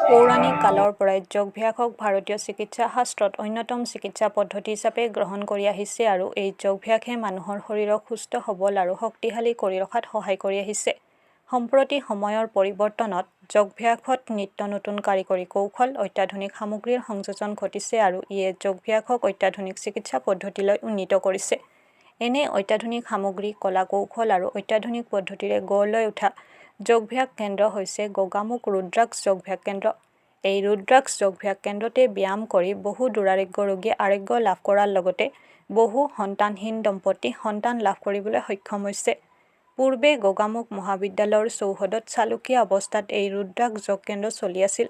পৌৰাণিক কালৰ পৰাই যোগাভ্যাসক ভাৰতীয় চিকিৎসা শাস্ত্ৰত অন্যতম চিকিৎসা পদ্ধতি হিচাপে গ্ৰহণ কৰি আহিছে আৰু এই যোগাভ্যাসে মানুহৰ শৰীৰক সুস্থ সবল আৰু শক্তিশালী কৰি ৰখাত সহায় কৰি আহিছে। সম্প্ৰতি সময়ৰ পৰিৱৰ্তনত যোগাভ্যাসত নিত্য নতুন কাৰিকৰী কৌশল, অত্যাধুনিক সামগ্ৰীৰ সংযোজন ঘটিছে আৰু ইয়ে যোগাভ্যাসক অত্যাধুনিক চিকিৎসা পদ্ধতিলৈ উন্নীত কৰিছে। এনে অত্যাধুনিক সামগ্ৰী, কলা কৌশল আৰু অত্যাধুনিক পদ্ধতিৰে গঢ় লৈ উঠা যোগাভ্যাস কেন্দ্ৰ হৈছে গোগামুখ ৰুদ্ৰাক্ষ যোগাভ্যাস কেন্দ্ৰ। এই ৰুদ্ৰাক্ষ যোগাভ্যাস কেন্দ্ৰতে ব্যায়াম কৰি বহু দুৰাৰোগ্য ৰোগীয়ে আৰোগ্য লাভ কৰাৰ লগতে বহু সন্তানহীন দম্পতি সন্তান লাভ কৰিবলৈ সক্ষম হৈছে। পূৰ্বে গোগামুখ মহাবিদ্যালয়ৰ চৌহদত চালুকীয়া অৱস্থাত এই ৰুদ্ৰাক্ষ যোগ কেন্দ্ৰ চলি আছিল।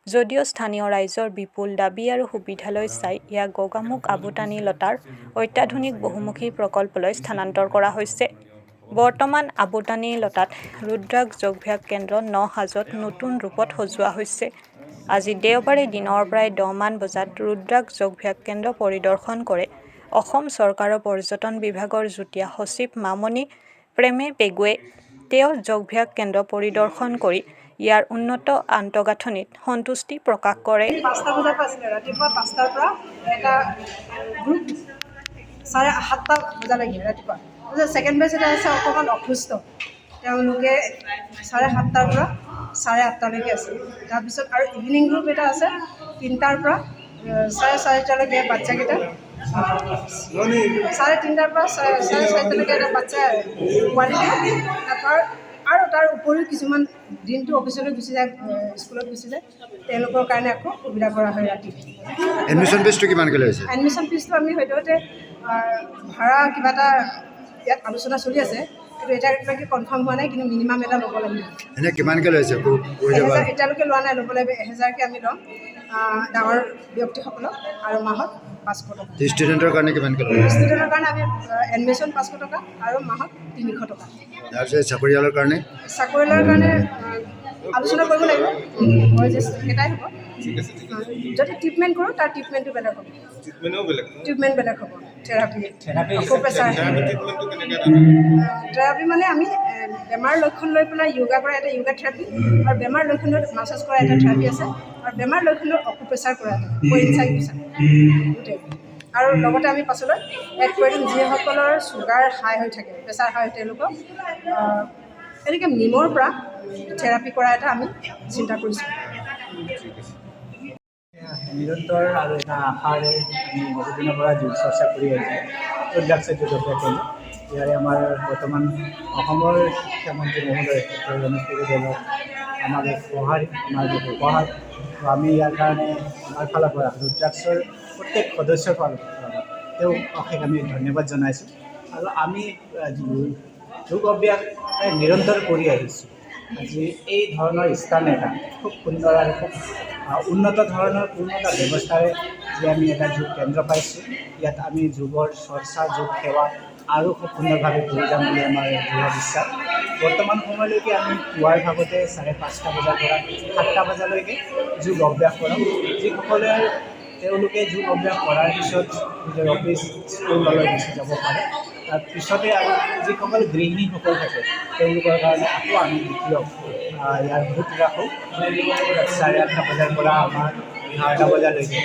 যদিও স্থানীয় ৰাইজৰ বিপুল দাবী আৰু সুবিধালৈ চাই ইয়াক গোগামুখ আবুতানি লতাৰ অত্যাধুনিক বহুমুখী প্ৰকল্পলৈ স্থানান্তৰ কৰা হৈছে। বৰ্তমান আবুতানি লতাত ৰুদ্ৰাক্ষ যোগাভ্যাস কেন্দ্ৰ নহাজত নতুন ৰূপত সজোৱা হৈছে। আজি দেওবাৰে দিনৰ প্ৰায় 10 মান বজাত ৰুদ্ৰাক্ষ যোগাভ্যাস কেন্দ্ৰ পৰিদৰ্শন কৰে অসম চৰকাৰৰ পৰ্যটন বিভাগৰ যুটীয়া সচিব মামণি প্ৰেমে পেগুৱে। তেওঁ যোগাভ্যাস কেন্দ্ৰ পৰিদৰ্শন কৰি ইয়াৰ উন্নত আন্তঃগাঁথনিত সন্তুষ্টি প্ৰকাশ কৰে। 5টা বজাৰ পৰা আছিলে, ৰাতিপুৱা 5টাৰ পৰা এটা গ্ৰুপ 7:30টা বজালৈকে ৰাতিপুৱা। ছেকেণ্ড বেচ এটা আছে অকণমান অসুস্থ, তেওঁলোকে 7:30টাৰ পৰা 8:30লৈকে আছে। তাৰপিছত আৰু ইভিনিং গ্ৰুপ এটা আছে 3টাৰ পৰা 4:30লৈকে বাচ্চাকেইটা, 3:30টাৰ পৰা 4:30লৈকে এটা বাচ্চা পোৱালি। আৰু তাৰ উপৰিও কিছুমান দিনটো অফিচলৈ গুচি যায়, স্কুলত গুচি যায়, তেওঁলোকৰ কাৰণে আকৌ সুবিধা কৰা হয় ৰাতি। এডমিশ্যন ফিজটো কিমানকৈ লৈছে? এডমিশ্যন ফিজটো আমি সদ্যহতে ভাড়া কিবা এটা ইয়াত আলোচনা চলি আছে, কিন্তু এতিয়ালৈকে কনফাৰ্ম হোৱা নাই, কিন্তু মিনিমাম এটা ল'ব লাগিব। এনেই কিমানকৈ লৈছে? 1000 এতিয়ালৈকে লোৱা নাই, ল'ব লাগিব। 1000কৈ আমি ল'ম ডাঙৰ ব্যক্তিসকলক, আৰু মাহত 500 টকা। ষ্টুডেণ্টৰ কাৰণে কিমানকৈ লয়? ষ্টুডেণ্টৰ কাৰণে আমি এডমিশ্যন 500 টকা আৰু মাহত 300 টকা। তাৰপিছত চাকৰিয়ালৰ কাৰণে? চাকৰিয়ালৰ কাৰণে আলোচনা কৰিব লাগিব, বয়োজ্যেষ্ঠ কেইটাই হ'ব। যদি ট্ৰিটমেণ্ট কৰোঁ তাৰ ট্ৰিটমেণ্টটো বেলেগ হ'ব, ট্ৰিটমেণ্ট বেলেগ হ'ব। থেৰাপি মানে আমি বেমাৰ লক্ষণ লৈ পেলাই য়োগা কৰা এটা য়োগা থেৰাপি, আৰু বেমাৰ লক্ষণ লৈ মাছাজ কৰা এটা থেৰাপি আছে, আৰু বেমাৰ লক্ষণ লৈ অকুপ্ৰেছাৰ কৰা এটা গোটেই। আৰু লগতে আমি পাছলৈ এড কৰি দিম যিসকলৰ চুগাৰ হাই হৈ থাকে, প্ৰেছাৰ হাই হৈ তেওঁলোকক এনেকৈ নিমৰ পৰা থেৰাপি কৰা এটা আমি চিন্তা কৰিছোঁ। নিৰন্তৰ আৰু এটা আশাৰে আমি বহুদিনৰ পৰা যোগ চৰ্চা কৰি আহিছোঁ। ৰুদ্ৰাক্ষ যোগাভ্যাস কেন্দ্ৰ ইয়াৰে আমাৰ বৰ্তমান অসমৰ শিক্ষামন্ত্ৰী মহোদয় ৰমেশ পেগুৱে আমাক এক উপহাৰ তো আমি ইয়াৰ কাৰণে আমাৰ ফালৰ পৰা ৰুদ্ৰাক্ষৰ প্ৰত্যেক সদস্যৰ ফালৰ পৰা তেওঁক অশেষ আমি ধন্যবাদ জনাইছোঁ। আৰু আমি যোগ অভ্যাস নিৰন্তৰ কৰি আহিছোঁ। আজি এই ধৰণৰ স্থান এটা খুব সুন্দৰ আৰু খুব উন্নত ধৰণৰ পূৰ্ণতা ব্যৱস্থাৰে যি আমি এটা যোগ কেন্দ্ৰ পাইছোঁ, ইয়াত আমি যোগৰ চৰ্চা, যোগ সেৱা আৰু খুব সুন্দৰভাৱে কৰি যাম বুলি আমাৰ দৃঢ় বিশ্বাস। বৰ্তমান সময়লৈকে আমি পুৱাৰ ভাগতে 5:30 বজাৰ পৰা 7টা বজালৈকে যোগ অভ্যাস কৰাওঁ। যিসকলে তেওঁলোকে যোগ অভ্যাস কৰাৰ পিছত নিজৰ অফিচ স্কুললৈ গুচি যাব পাৰে। তাৰ পিছতে আৰু যিসকল গৃহিণীসকল থাকে তেওঁলোকৰ কাৰণে আকৌ আমি দ্বিতীয় ইয়াৰ গোট ৰাখোঁ। 8:30 বজাৰ পৰা আমাৰ 11টা বজালৈকে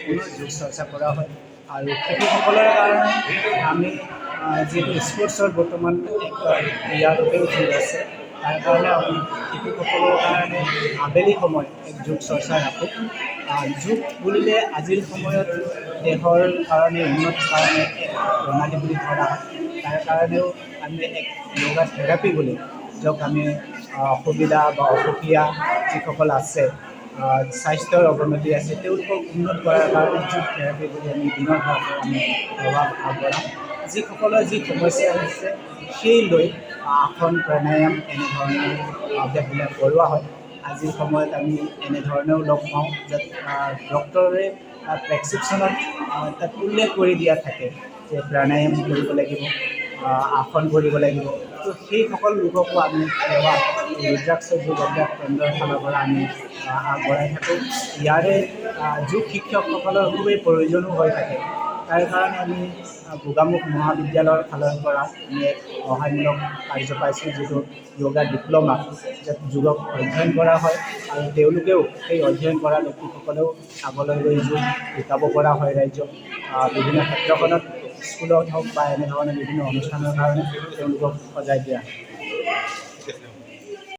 পুনৰ যোগ চৰ্চা কৰা হয়। আৰু শিশুসকলৰ কাৰণে আমি যিহেতু স্পৰ্টছৰ বৰ্তমান ইয়াৰলৈকে যোগ আছে, তাৰ কাৰণে আমি শিশুসকলৰ কাৰণে আবেলি সময় এক যোগ চৰ্চা ৰাখোঁ। যোগ বুলিলে আজিৰ সময়ত দেহৰ কাৰণে উন্নত কাৰণে এক প্ৰণালী বুলি ধৰা হয়। তাৰ কাৰণেও আমি এক য়োগা থেৰাপি বুলি, য'ত আমি অসুবিধা বা অসুখীয়া যিসকল আছে, স্বাস্থ্যৰ অৱনতি আছে, তেওঁলোকক উন্নত কৰাৰ কাৰণে যোগ থেৰাপি বুলি আমি দিনৰ ভাগত আমি প্ৰভাৱ আগবঢ়াওঁ। যিসকলৰ যি সমস্যা হৈছে সেই লৈ আসন, প্ৰাণায়াম এনেধৰণৰ অভ্যাসবিলাক কৰোৱা হয়। আজিৰ সময়ত আমি এনেধৰণেও লগ পাওঁ য'ত ডক্টৰে প্ৰেছক্ৰিপশ্যনত তাত উল্লেখ কৰি দিয়া থাকে যে প্ৰাণায়াম কৰিব লাগিব, আসন কৰিব লাগিব। তো সেইসকল লোককো আমি সেৱা ৰুদ্ৰাক্ষ যোগ অভ্যাস কেন্দ্ৰৰ ফালৰ পৰা আমি আগবঢ়াই থাকোঁ। ইয়াৰে যোগ শিক্ষকসকলৰ খুবেই প্ৰয়োজনো হৈ থাকে। তাৰ কাৰণে আমি গোগামুখ মহাবিদ্যালয়ৰ ফালৰ পৰা আমি এক সহায়মূলক কাৰ্য পাইছোঁ, যিটো য়োগা ডিপ্ল'মা, য'ত যোগক অধ্যয়ন কৰা হয় আৰু তেওঁলোকেও সেই অধ্যয়ন কৰা ব্যক্তিসকলেও আগলৈ গৈ যোগ শিকাব পৰা হয় ৰাইজক। বিভিন্ন ক্ষেত্ৰখনত স্কুলত হওক বা এনেধৰণৰ বিভিন্ন অনুষ্ঠানৰ কাৰণে তেওঁলোকক সজাই দিয়া হয়।